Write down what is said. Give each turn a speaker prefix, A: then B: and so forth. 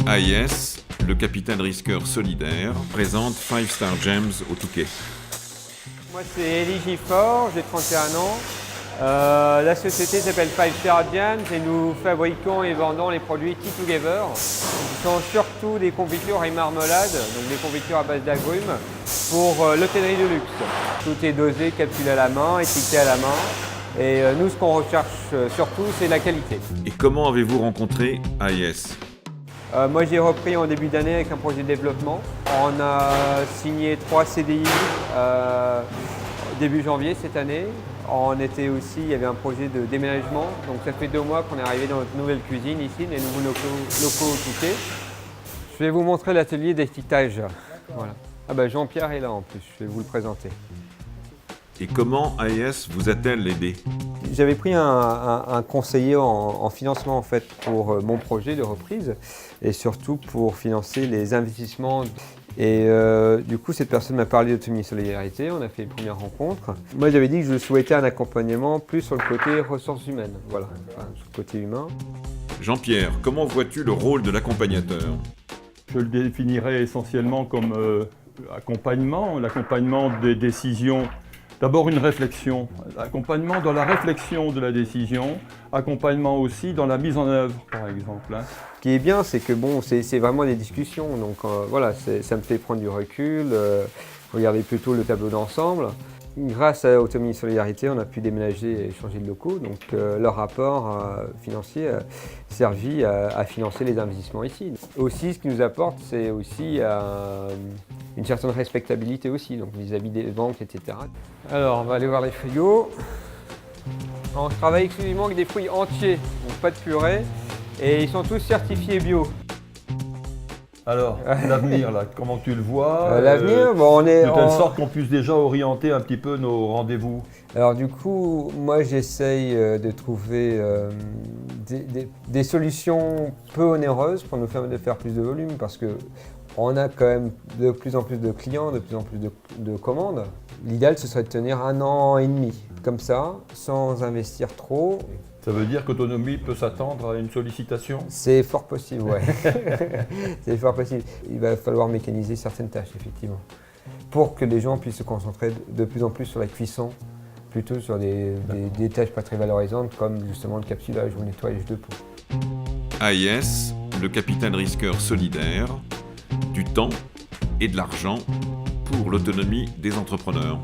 A: AIS, le capitaine risqueur solidaire, présente 5 Star Gems au Touquet.
B: Moi c'est Elie Gifford, j'ai 31 ans. La société s'appelle 5 Star Gems et nous fabriquons et vendons les produits Tea Together. Ce sont surtout des confitures et marmelades, donc des confitures à base d'agrumes pour l'hôtellerie de luxe. Tout est dosé, capsulé à la main, étiqueté à la main. Et nous, ce qu'on recherche surtout, c'est la qualité.
A: Et comment avez-vous rencontré AIS ?
B: Moi, j'ai repris en début d'année avec un projet de développement. On a signé 3 CDI début janvier cette année. En été aussi, il y avait un projet de déménagement. Donc ça fait 2 mois qu'on est arrivé dans notre nouvelle cuisine ici, les nouveaux locaux au Touquet. Je vais vous montrer l'atelier d'étiquetage. Voilà. Ah bah Jean-Pierre est là en plus, je vais vous le présenter.
A: Et comment AIS vous a-t-elle aidé ?
B: J'avais pris un conseiller en financement en fait pour mon projet de reprise et surtout pour financer les investissements. Et du coup, cette personne m'a parlé d'autonomie et solidarité, on a fait une première rencontre. Moi, j'avais dit que je souhaitais un accompagnement plus sur le côté ressources humaines, voilà, enfin, sur le côté humain.
A: Jean-Pierre, comment vois-tu le rôle de l'accompagnateur ?
C: Je le définirais essentiellement comme l'accompagnement des décisions. D'abord une réflexion, accompagnement dans la réflexion de la décision, accompagnement aussi dans la mise en œuvre, par exemple.
B: Ce qui est bien, c'est que bon, c'est vraiment des discussions, donc voilà, ça me fait prendre du recul, regarder plutôt le tableau d'ensemble. Grâce à Autonomie et Solidarité, on a pu déménager et changer de locaux, donc leur rapport financier a servi à financer les investissements ici. Aussi, ce qui nous apporte, c'est aussi une certaine respectabilité aussi, donc vis-à-vis des banques, etc. Alors, on va aller voir les frigos. On travaille exclusivement avec des fruits entiers, donc pas de purée, et ils sont tous certifiés bio.
C: Alors, l'avenir, là, comment tu le vois
B: L'avenir, bon, on est
C: de telle sorte qu'on puisse déjà orienter un petit peu nos rendez-vous.
B: Alors du coup, moi j'essaye de trouver des solutions peu onéreuses pour nous permettre de faire plus de volume parce que on a quand même de plus en plus de clients, de plus en plus de commandes. L'idéal ce serait de tenir 1 an et demi, comme ça, sans investir trop.
C: Ça veut dire qu'Autonomie peut s'attendre à une sollicitation ?
B: C'est fort possible, ouais. C'est fort possible. Il va falloir mécaniser certaines tâches, effectivement, pour que les gens puissent se concentrer de plus en plus sur la cuisson, plutôt sur des tâches pas très valorisantes, comme justement le capsulage ou le nettoyage de peau.
A: AIS, le capitaine risqueur solidaire, du temps et de l'argent pour l'autonomie des entrepreneurs.